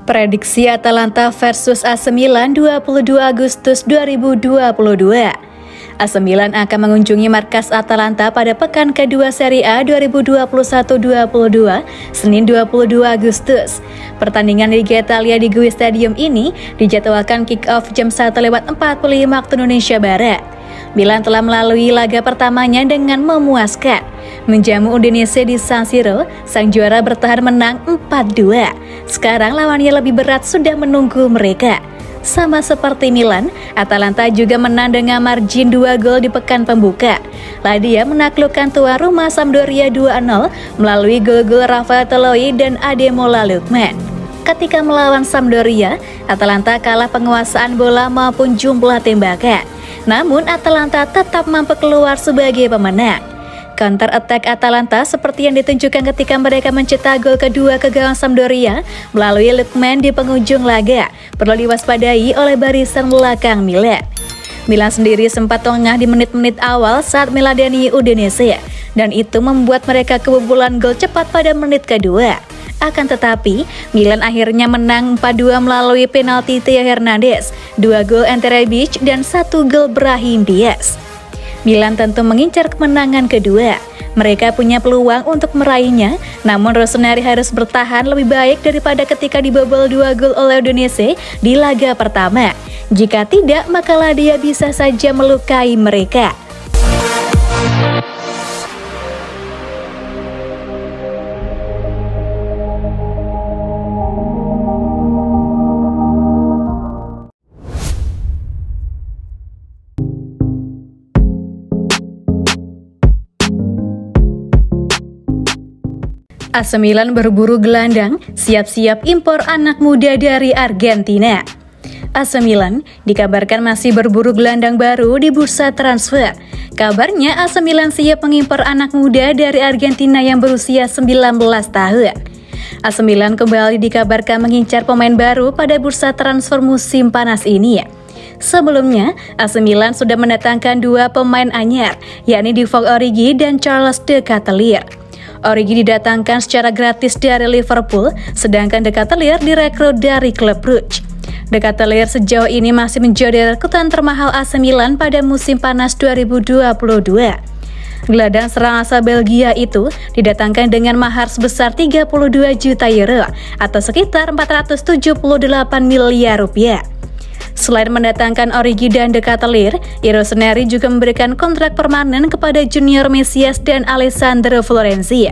Prediksi Atalanta versus AC Milan 22 Agustus 2022. AC Milan akan mengunjungi markas Atalanta pada pekan kedua Serie A 2021-22, Senin 22 Agustus. Pertandingan Liga Italia di GUI Stadium ini dijadwalkan kick-off jam 1:45 waktu Indonesia Barat. Milan telah melalui laga pertamanya dengan memuaskan. Menjamu Udinese di San Siro, sang juara bertahan menang 4-2. Sekarang lawannya lebih berat sudah menunggu mereka. Sama seperti Milan, Atalanta juga menang dengan margin 2 gol di pekan pembuka. Lazio menaklukkan tuan rumah Sampdoria 2-0 melalui gol-gol Rafael Toloi dan Ademola Lookman. Ketika melawan Sampdoria, Atalanta kalah penguasaan bola maupun jumlah tembakan. Namun Atalanta tetap mampu keluar sebagai pemenang. Counter attack Atalanta seperti yang ditunjukkan ketika mereka mencetak gol kedua ke gawang Sampdoria melalui Lookman di penghujung laga perlu diwaspadai oleh barisan belakang Milan. Milan sendiri sempat lengah di menit-menit awal saat meladeni Udinese dan itu membuat mereka kebobolan gol cepat pada menit kedua. Akan tetapi, Milan akhirnya menang 4-2 melalui penalti Theo Hernandez, 2 gol Ante Rebic dan 1 gol Brahim Diaz. Milan tentu mengincar kemenangan kedua. Mereka punya peluang untuk meraihnya, namun Rossoneri harus bertahan lebih baik daripada ketika dibobol 2 gol oleh Udinese di laga pertama. Jika tidak, maka Lazio bisa saja melukai mereka. AC Milan berburu gelandang, siap-siap impor anak muda dari Argentina. AC Milan dikabarkan masih berburu gelandang baru di bursa transfer. Kabarnya AC Milan siap mengimpor anak muda dari Argentina yang berusia 19 tahun. AC Milan kembali dikabarkan mengincar pemain baru pada bursa transfer musim panas ini. Sebelumnya, AC Milan sudah mendatangkan 2 pemain anyar, yakni Divock Origi dan Charles De Ketelaere. Origi didatangkan secara gratis dari Liverpool, sedangkan De Ketelaere direkrut dari klub Brugge. De Ketelaere sejauh ini masih menjadi rekrutan termahal AC Milan pada musim panas 2022. Gelandang serang asal Belgia itu didatangkan dengan mahar sebesar 32 juta euro atau sekitar 478 miliar rupiah. Selain mendatangkan Origi dan De Ketelaere, Rossoneri juga memberikan kontrak permanen kepada Junior Mesias dan Alessandro Florenzi.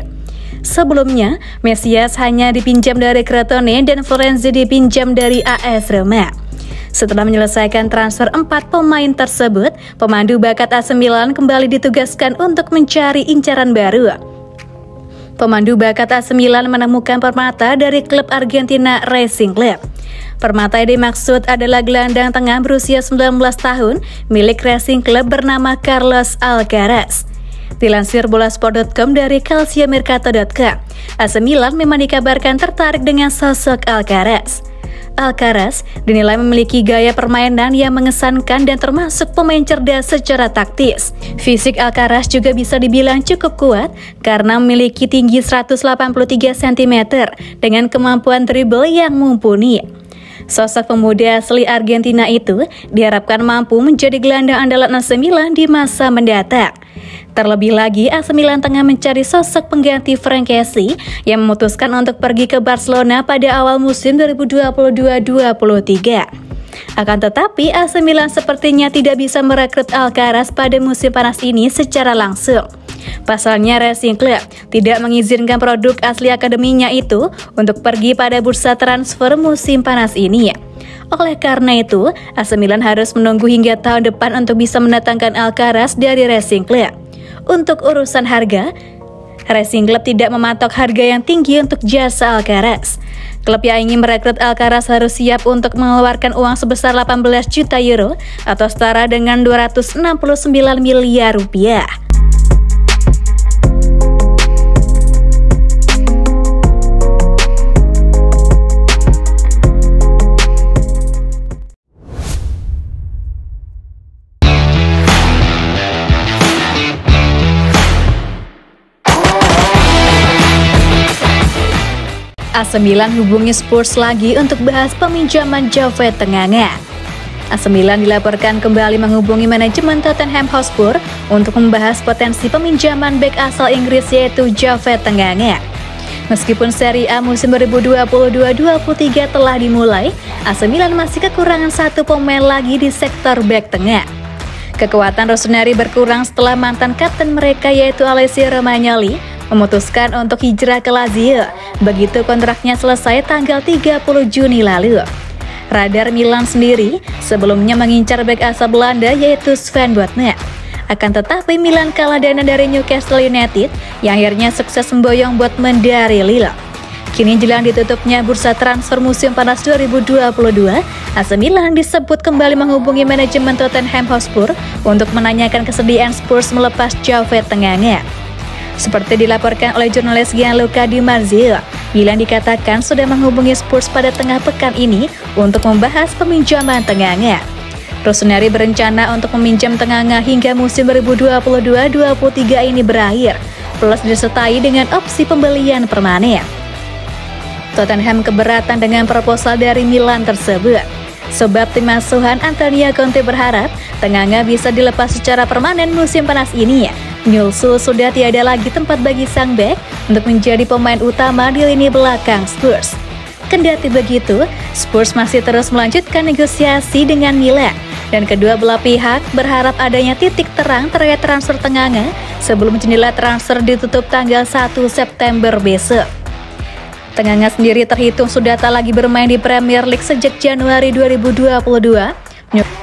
Sebelumnya, Mesias hanya dipinjam dari Crotone dan Florenzi dipinjam dari AS Roma. Setelah menyelesaikan transfer 4 pemain tersebut, pemandu bakat AC Milan kembali ditugaskan untuk mencari incaran baru. Pemandu bakat AC Milan menemukan Permata dari klub Argentina Racing Club. Permata yang dimaksud adalah gelandang tengah berusia 19 tahun milik Racing Club bernama Carlos Alcaraz. Dilansir bolasport.com dari calciomercato.com, AC Milan memang dikabarkan tertarik dengan sosok Alcaraz. Alcaraz dinilai memiliki gaya permainan yang mengesankan dan termasuk pemain cerdas secara taktis. Fisik Alcaraz juga bisa dibilang cukup kuat karena memiliki tinggi 183 cm dengan kemampuan dribble yang mumpuni. Sosok pemuda asli Argentina itu diharapkan mampu menjadi gelandang andalan AC Milan di masa mendatang. Terlebih lagi, AC Milan tengah mencari sosok pengganti Frank Kessie yang memutuskan untuk pergi ke Barcelona pada awal musim 2022-23. Akan tetapi, AC Milan sepertinya tidak bisa merekrut Alcaraz pada musim panas ini secara langsung. Pasalnya Racing Club tidak mengizinkan produk asli akademinya itu untuk pergi pada bursa transfer musim panas ini. Oleh karena itu, AC Milan harus menunggu hingga tahun depan untuk bisa mendatangkan Alcaraz dari Racing Club. Untuk urusan harga, Racing Club tidak mematok harga yang tinggi untuk jasa Alcaraz. Klub yang ingin merekrut Alcaraz harus siap untuk mengeluarkan uang sebesar 18 juta euro atau setara dengan 269 miliar rupiah. AC Milan hubungi Spurs lagi untuk bahas peminjaman Jove Tenganga. AC Milan dilaporkan kembali menghubungi manajemen Tottenham Hotspur untuk membahas potensi peminjaman bek asal Inggris yaitu Jove Tenganga. Meskipun Serie A musim 2022-23 telah dimulai, AC Milan masih kekurangan satu pemain lagi di sektor bek tengah. Kekuatan Rossoneri berkurang setelah mantan kapten mereka yaitu Alessio Romagnoli memutuskan untuk hijrah ke Lazio begitu kontraknya selesai tanggal 30 Juni lalu. Radar Milan sendiri sebelumnya mengincar bek asal Belanda yaitu Sven Botman. Akan tetapi Milan kalah dana dari Newcastle United yang akhirnya sukses memboyong Botman dari Lille. Kini jelang ditutupnya bursa transfer musim panas 2022, AC Milan disebut kembali menghubungi manajemen Tottenham Hotspur untuk menanyakan kesediaan Spurs melepas Jove Tenganga. Seperti dilaporkan oleh jurnalis Gianluca Di Marzio, Milan dikatakan sudah menghubungi Spurs pada tengah pekan ini untuk membahas peminjaman Tenganga. Rossoneri berencana untuk meminjam Tenganga hingga musim 2022-23 ini berakhir, plus disertai dengan opsi pembelian permanen. Tottenham keberatan dengan proposal dari Milan tersebut. Sebab tim asuhan Antonio Conte berharap Tenganga bisa dilepas secara permanen musim panas ini. Nyusul sudah tiada lagi tempat bagi sang bek untuk menjadi pemain utama di lini belakang Spurs. Kendati begitu, Spurs masih terus melanjutkan negosiasi dengan Milan dan kedua belah pihak berharap adanya titik terang terkait transfer Tenganga sebelum jendela transfer ditutup tanggal 1 September besok. Tenganga sendiri terhitung sudah tak lagi bermain di Premier League sejak Januari 2022,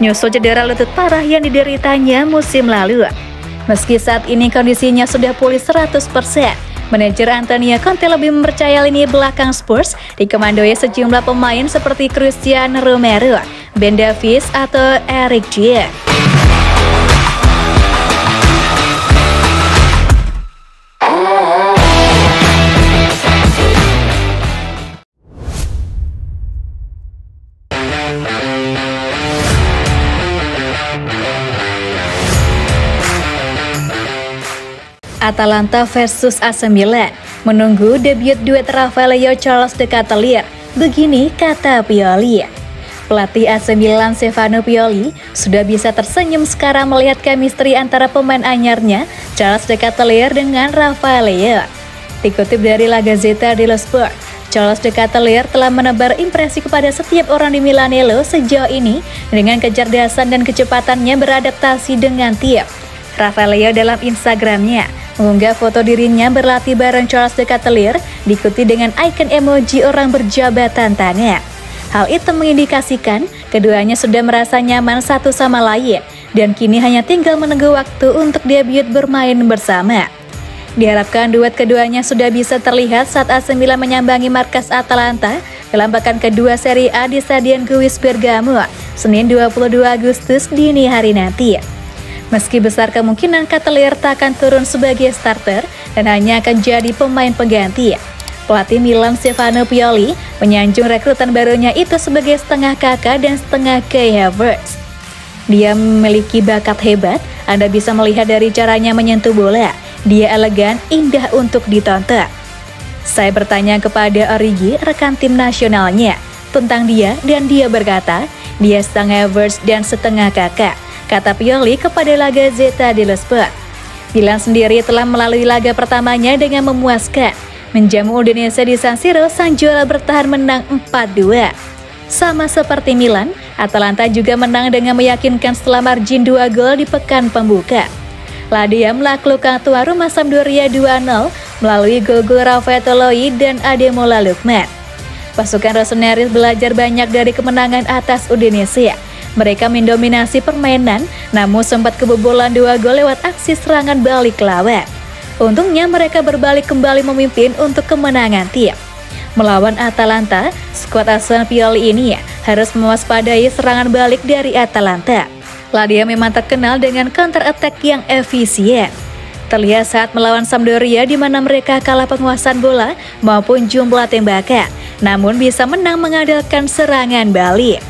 nyusul cedera lutut parah yang dideritanya musim lalu. Meski saat ini kondisinya sudah pulih 100%, manajer Antonio Conte lebih mempercayai lini belakang Spurs dikomandoi sejumlah pemain seperti Cristiano Romero, Ben Davies atau Eric Dier. Atalanta versus AC Milan, menunggu debut duet Rafael Charles de Ketelaere. Begini kata Pioli. Pelatih AC Milan Stefano Pioli sudah bisa tersenyum sekarang melihat chemistry antara pemain anyarnya Charles de Ketelaere dengan Rafael. Dikutip dari La Gazzetta dello Sport, Charles de Ketelaere telah menebar impresi kepada setiap orang di Milanello sejauh ini dengan kecerdasan dan kecepatannya beradaptasi dengan tim. Rafael dalam Instagramnya mengunggah foto dirinya berlatih bareng Charles de Ketelaere diikuti dengan icon emoji orang berjabatan tangan. Hal itu mengindikasikan keduanya sudah merasa nyaman satu sama lain dan kini hanya tinggal menunggu waktu untuk debut bermain bersama. Diharapkan duet keduanya sudah bisa terlihat saat AC Milan menyambangi markas Atalanta dalam pekan kedua Serie A di Stadion Guis Bergamo, Senin 22 Agustus dini hari nanti. Meski besar kemungkinan Ketelaere tak akan turun sebagai starter dan hanya akan jadi pemain pengganti, pelatih Milan Stefano Pioli menyanjung rekrutan barunya itu sebagai setengah kakak dan setengah Kai Havertz. Dia memiliki bakat hebat, Anda bisa melihat dari caranya menyentuh bola. Dia elegan, indah untuk ditonton. Saya bertanya kepada Origi, rekan tim nasionalnya, tentang dia dan dia berkata, dia setengah Havertz dan setengah kakak, kata Pioli kepada La Gazzetta dello Sport. Milan sendiri telah melalui laga pertamanya dengan memuaskan. Menjamu Udinese di San Siro, sang juara bertahan menang 4-2. Sama seperti Milan, Atalanta juga menang dengan meyakinkan setelah margin 2 gol di pekan pembuka. Lazio menaklukkan tuan rumah Sampdoria 2-0 melalui gol-gol Rafael Toloi dan Ademola Lookman. Pasukan Rossoneri belajar banyak dari kemenangan atas Udinese. Mereka mendominasi permainan, namun sempat kebobolan 2 gol lewat aksi serangan balik lawan. Untungnya mereka berbalik kembali memimpin untuk kemenangan tim. Melawan Atalanta, skuad asuhan Pioli ini harus mewaspadai serangan balik dari Atalanta. Lazio memang terkenal dengan counter attack yang efisien. Terlihat saat melawan Sampdoria di mana mereka kalah penguasaan bola maupun jumlah tembakan, namun bisa menang mengandalkan serangan balik.